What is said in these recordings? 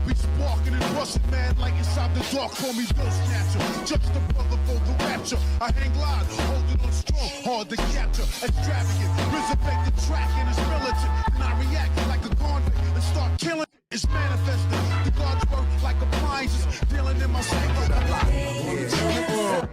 be sparking and rushing mad like inside the dark. Call me Bill Snatcher, just a brother for the rapture. I hang live, holding on strong, hard to capture. Extravagant, resurrect the track and it's militant. And I react like a convict and start killing. It's manifested. The gods work like appliances, dealing in my cycle a lot.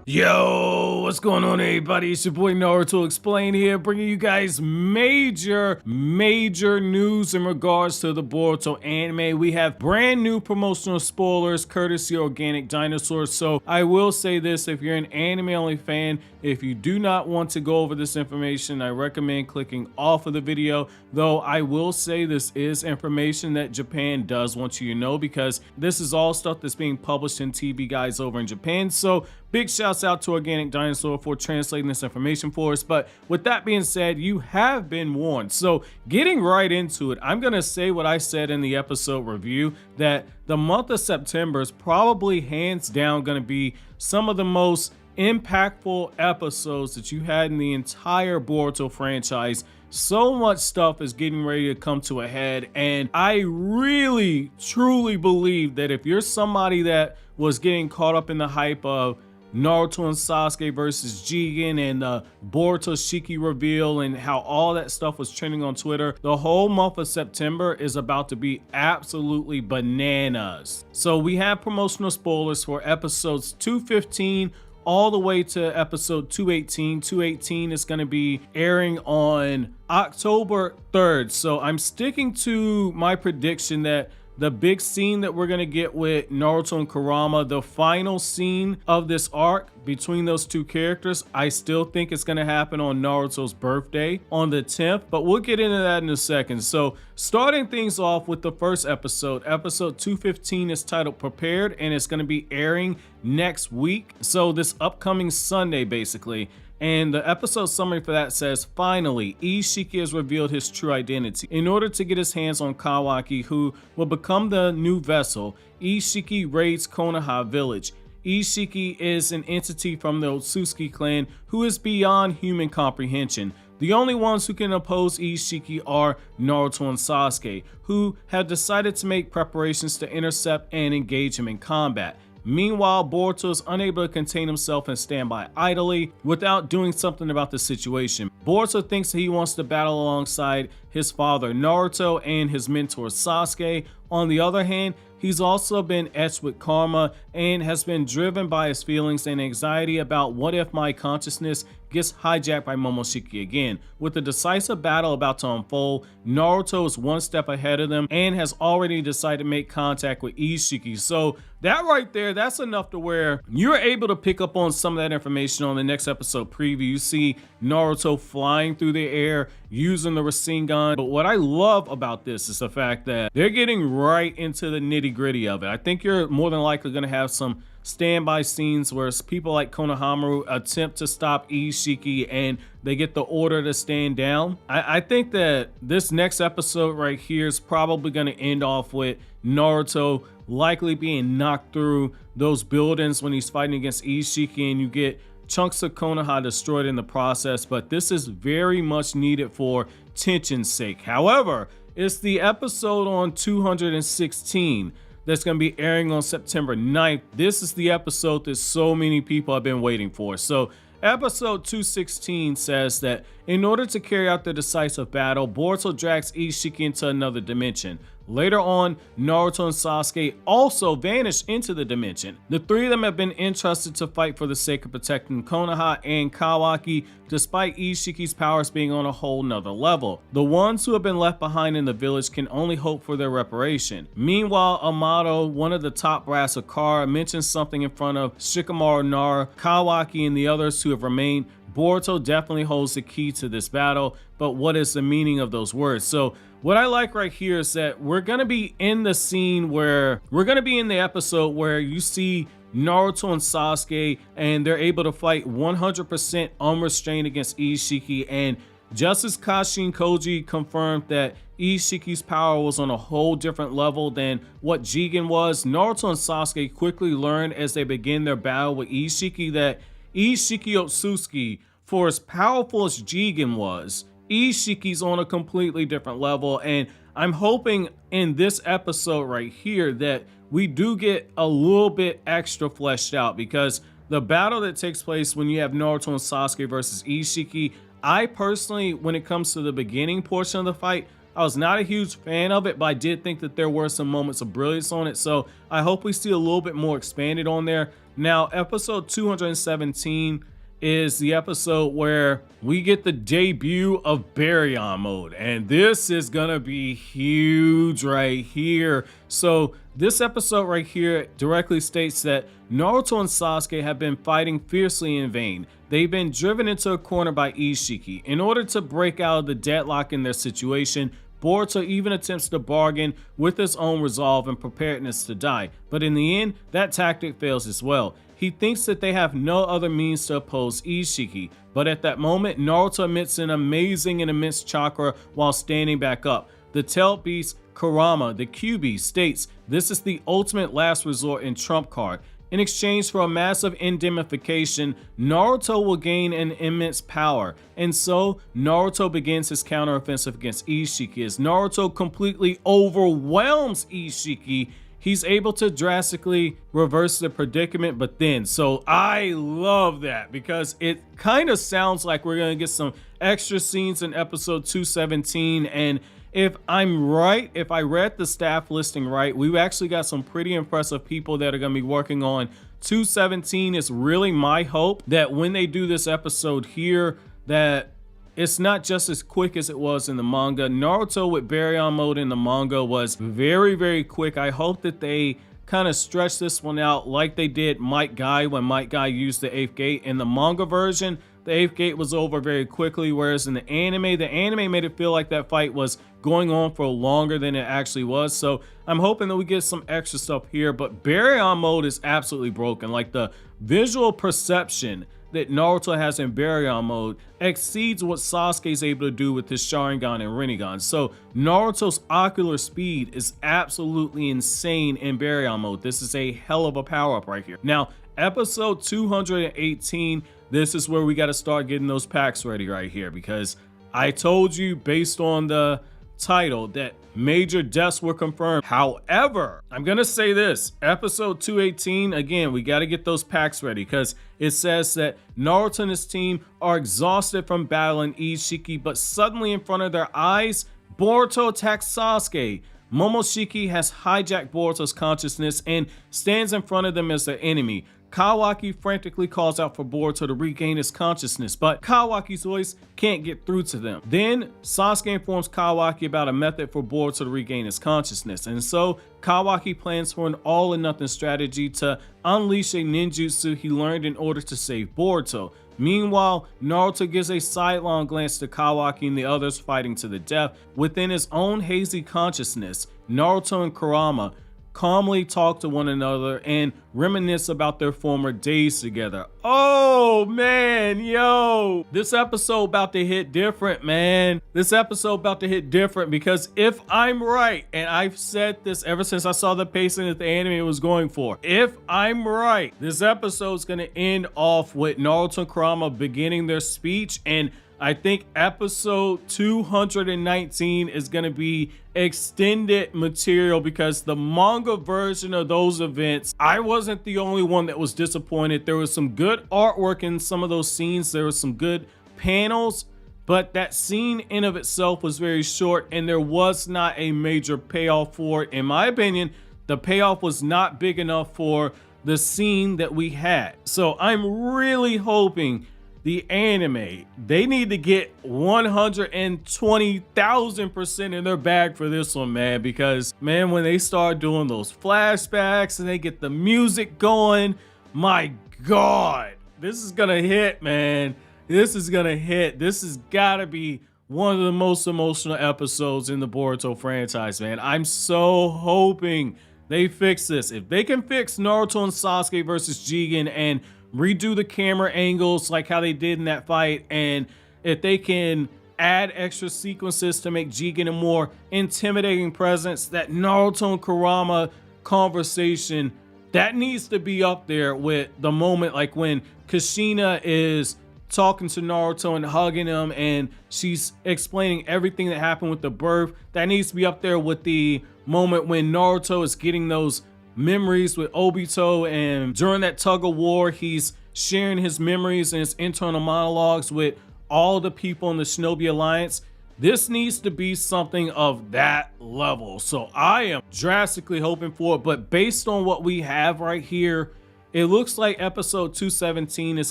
Yo, what's going on, everybody? It's your boy Naruto Explain here, bringing you guys major news in regards to the Boruto anime. We have brand new promotional spoilers courtesy Organic Dinosaurs. So I will say this, if you're an anime only fan, if you do not want to go over this information, I recommend clicking off of the video. Though I will say this is information that Japan does want you to know, because this is all stuff that's being published in TV guides over in Japan. So big shouts out to Organic Dinosaur for translating this information for us. But with that being said, you have been warned. So getting right into it, I'm going to say what I said in the episode review, that the month of September is probably hands down going to be some of the most impactful episodes that you had in the entire Boruto franchise. So much stuff is getting ready to come to a head, and I really truly believe that if you're somebody that was getting caught up in the hype of Naruto and Sasuke versus Jigen and the Boruto Shiki reveal and how all that stuff was trending on Twitter, the whole month of September is about to be absolutely bananas. So we have promotional spoilers for episodes 215 all the way to episode 218. 218 is going to be airing on October 3rd. So I'm sticking to my prediction that the big scene that we're going to get with Naruto and Kurama, the final scene of this arc between those two characters, I still think it's going to happen on Naruto's birthday on the 10th, but we'll get into that in a second. So starting things off with the first episode, episode 215 is titled Prepared, and it's going to be airing next week. So this upcoming Sunday, basically. And the episode summary for that says, finally, Isshiki has revealed his true identity. In order to get his hands on Kawaki, who will become the new vessel, Isshiki raids Konoha village. Isshiki is an entity from the Otsutsuki clan who is beyond human comprehension. The only ones who can oppose Isshiki are Naruto and Sasuke, who have decided to make preparations to intercept and engage him in combat. Meanwhile, Boruto is unable to contain himself and stand by idly without doing something about the situation. Boruto thinks that he wants to battle alongside his father Naruto and his mentor Sasuke. On the other hand, he's also been etched with karma and has been driven by his feelings and anxiety about what if my consciousness gets hijacked by Momoshiki again. With the decisive battle about to unfold, Naruto is one step ahead of them and has already decided to make contact with Isshiki. So that right there, that's enough to where you're able to pick up on some of that information on the next episode preview. You see Naruto flying through the air using the Rasengan. But what I love about this is the fact that they're getting right into the nitty-gritty of it. I think you're more than likely going to have some standby scenes where people like Konohamaru attempt to stop Isshiki and they get the order to stand down. I think that this next episode right here is probably going to end off with Naruto likely being knocked through those buildings when he's fighting against Isshiki, and you get chunks of Konoha destroyed in the process. But this is very much needed for tension's sake. However, it's the episode on 216 that's going to be airing on September 9th. This is the episode that so many people have been waiting for. So episode 216 says that in order to carry out the decisive battle, Boruto drags Isshiki into another dimension. Later on, Naruto and Sasuke also vanish into the dimension. The three of them have been entrusted to fight for the sake of protecting Konoha and Kawaki, despite Isshiki's powers being on a whole nother level. The ones who have been left behind in the village can only hope for their reparation. Meanwhile, Amato, one of the top brass of Kara, mentions something in front of Shikamaru Nara, Kawaki, and the others who have remained. Boruto definitely holds the key to this battle, but what is the meaning of those words? So what I like right here is that we're going to be in the scene where we're going to be in the episode where you see Naruto and Sasuke and they're able to fight 100% unrestrained against Isshiki, and just as Kashi and Koji confirmed that Isshiki's power was on a whole different level than what Jigen was, Naruto and Sasuke quickly learned as they begin their battle with Isshiki that Isshiki Otsutsuki, for as powerful as Jigen was, Isshiki's on a completely different level, and I'm hoping in this episode right here that we do get a little bit extra fleshed out, because the battle that takes place when you have Naruto and Sasuke versus Isshiki, I personally, when it comes to the beginning portion of the fight, I was not a huge fan of it, but I did think that there were some moments of brilliance on it. So I hope we see a little bit more expanded on there. Now, episode 217 is the episode where we get the debut of Baryon mode, and this is gonna be huge right here. So this episode right here directly states that Naruto and Sasuke have been fighting fiercely in vain. They've been driven into a corner by Isshiki. In order to break out of the deadlock in their situation, Boruto even attempts to bargain with his own resolve and preparedness to die, but in the end, that tactic fails as well. He thinks that they have no other means to oppose Isshiki, but at that moment, Naruto emits an amazing and immense chakra while standing back up. The tailed beast, Kurama, the QB, states this is the ultimate last resort and trump card. In exchange for a massive indemnification, Naruto will gain an immense power. And so, Naruto begins his counteroffensive against Isshiki. As Naruto completely overwhelms Isshiki, he's able to drastically reverse the predicament, but then, so I love that because it kind of sounds like we're going to get some extra scenes in episode 217. And if I'm right, if I read the staff listing right, we've actually got some pretty impressive people that are going to be working on 217. It's really my hope that when they do this episode here, that it's not just as quick as it was in the manga. Naruto with Baryon mode in the manga was very, very quick. I hope that they kind of stretch this one out like they did Might Guy when Might Guy used the 8th gate. In the manga version, the 8th gate was over very quickly, whereas in the anime made it feel like that fight was going on for longer than it actually was. So I'm hoping that we get some extra stuff here, but Baryon mode is absolutely broken. Like, the visual perception that Naruto has in Baryon mode exceeds what Sasuke is able to do with his Sharingan and Rinnegan. So Naruto's ocular speed is absolutely insane in Baryon mode. This is a hell of a power-up right here. Now, episode 218, this is where we got to start getting those packs ready right here, because I told you based on the title that major deaths were confirmed. However, I'm gonna say this, episode 218, again, we got to get those packs ready, because it says that Naruto and his team are exhausted from battling Isshiki, but suddenly in front of their eyes, Boruto attacks Sasuke. Momoshiki has hijacked Boruto's consciousness and stands in front of them as their enemy. Kawaki frantically calls out for Boruto to regain his consciousness, but Kawaki's voice can't get through to them. Then Sasuke informs Kawaki about a method for Boruto to regain his consciousness, and so Kawaki plans for an all-or-nothing strategy to unleash a ninjutsu he learned in order to save Boruto. Meanwhile, Naruto gives a sidelong glance to Kawaki and the others fighting to the death. Within his own hazy consciousness, Naruto and Kurama calmly talk to one another and reminisce about their former days together. Oh man, yo, this episode about to hit different, man. This episode about to hit different, because if I'm right, and I've said this ever since I saw the pacing that the anime was going for, if I'm right, this episode's gonna end off with Naruto and Kurama beginning their speech, and I think episode 219 is going to be extended material, because the manga version of those events, I wasn't the only one that was disappointed. There was some good artwork in some of those scenes. There was some good panels, but that scene in of itself was very short, and there was not a major payoff for it. In my opinion, the payoff was not big enough for the scene that we had. So I'm really hoping the anime, they need to get 120,000% in their bag for this one, man, because man, when they start doing those flashbacks and they get the music going, my God, this is gonna hit, man. This is gonna hit. This has gotta be one of the most emotional episodes in the Boruto franchise, man. I'm so hoping they fix this. If they can fix Naruto and Sasuke versus Jigen and redo the camera angles like how they did in that fight, and if they can add extra sequences to make Jigen a more intimidating presence, that Naruto and Kurama conversation, that needs to be up there with the moment like when Kushina is talking to Naruto and hugging him, and she's explaining everything that happened with the birth. That needs to be up there with the moment when Naruto is getting those memories with Obito, and during that tug of war, he's sharing his memories and his internal monologues with all the people in the Shinobi Alliance. This needs to be something of that level. So I am drastically hoping for it, but based on what we have right here, it looks like episode 217 is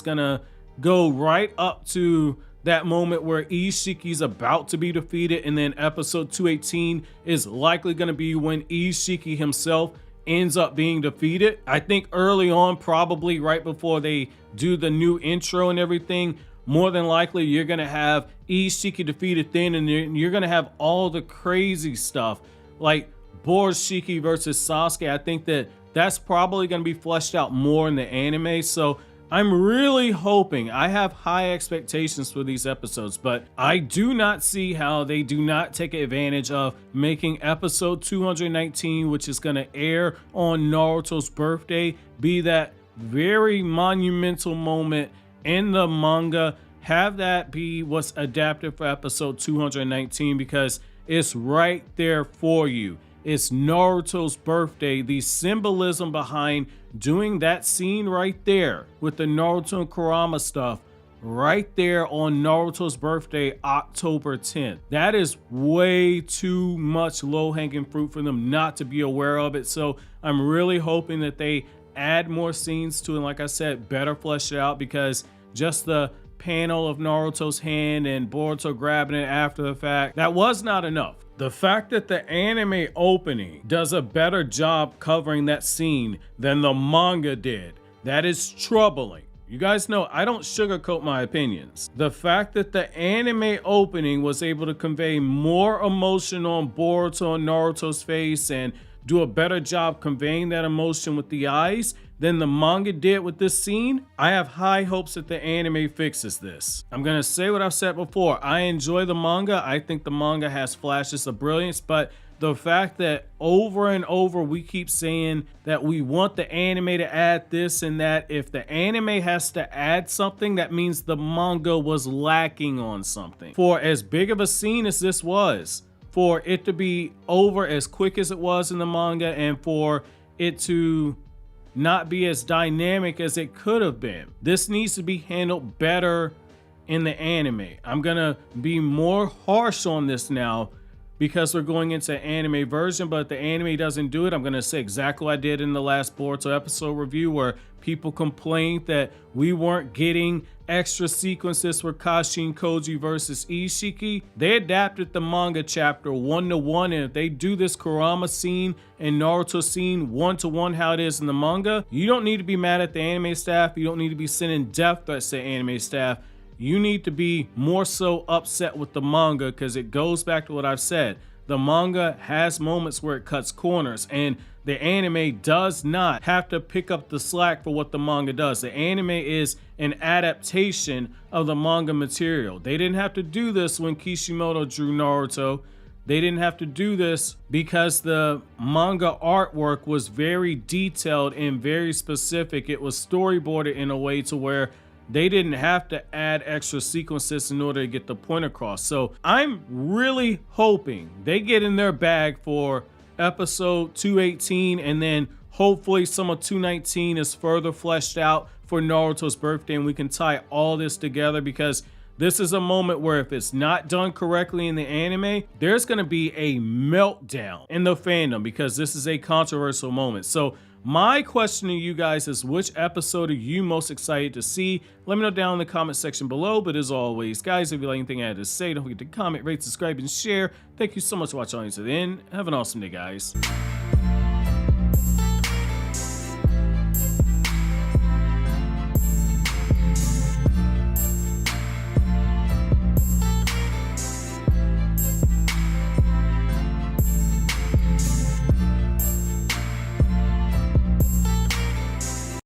gonna go right up to that moment where Isshiki's about to be defeated, and then episode 218 is likely gonna be when Isshiki himself ends up being defeated. I think early on, probably right before they do the new intro and everything, more than likely you're gonna have Isshiki defeated then, and you're gonna have all the crazy stuff like Boruto versus Sasuke. I think that's probably gonna be fleshed out more in the anime. So I'm really hoping, I have high expectations for these episodes, but I do not see how they do not take advantage of making episode 219, which is gonna air on Naruto's birthday, be that very monumental moment in the manga. Have that be what's adapted for episode 219, because it's right there for you. It's Naruto's birthday. The symbolism behind doing that scene right there with the Naruto and Kurama stuff right there on Naruto's birthday, October 10th. That is way too much low-hanging fruit for them not to be aware of it. So I'm really hoping that they add more scenes to it. Like I said, better flesh it out, because just the panel of Naruto's hand and Boruto grabbing it after the fact, that was not enough. The fact that the anime opening does a better job covering that scene than the manga did, that is troubling. You guys know I don't sugarcoat my opinions. The fact that the anime opening was able to convey more emotion on Boruto and Naruto's face and do a better job conveying that emotion with the eyes than the manga did with this scene, I have high hopes that the anime fixes this. I'm gonna say what I've said before. I enjoy the manga. I think the manga has flashes of brilliance, but the fact that over and over we keep saying that we want the anime to add this and that, if the anime has to add something, that means the manga was lacking on something. For as big of a scene as this was, for it to be over as quick as it was in the manga, and for it to not be as dynamic as it could have been, this needs to be handled better in the anime. I'm gonna be more harsh on this now because we're going into an anime version, but if the anime doesn't do it, I'm gonna say exactly what I did in the last Boruto episode review, where people complained that we weren't getting extra sequences for Kashin Koji versus Isshiki. They adapted the manga chapter 1-to-1, and if they do this Kurama scene and Naruto scene 1-to-1 how it is in the manga, you don't need to be mad at the anime staff. You don't need to be sending death threats to anime staff. You need to be more so upset with the manga, because it goes back to what I've said. The manga has moments where it cuts corners, and the anime does not have to pick up the slack for what the manga does. The anime is an adaptation of the manga material. They didn't have to do this when Kishimoto drew Naruto. They didn't have to do this because the manga artwork was very detailed and very specific. It was storyboarded in a way to where they didn't have to add extra sequences in order to get the point across. So I'm really hoping they get in their bag for episode 218, and then hopefully some of 219 is further fleshed out for Naruto's birthday, and we can tie all this together, because this is a moment where if it's not done correctly in the anime, there's going to be a meltdown in the fandom, because this is a controversial moment. So my question to you guys is, which episode are you most excited to see? Let me know down in the comment section below. But as always, guys, if you like anything I had to say, don't forget to comment, rate, subscribe, and share. Thank you so much for watching all the way to the end. Have an awesome day, guys.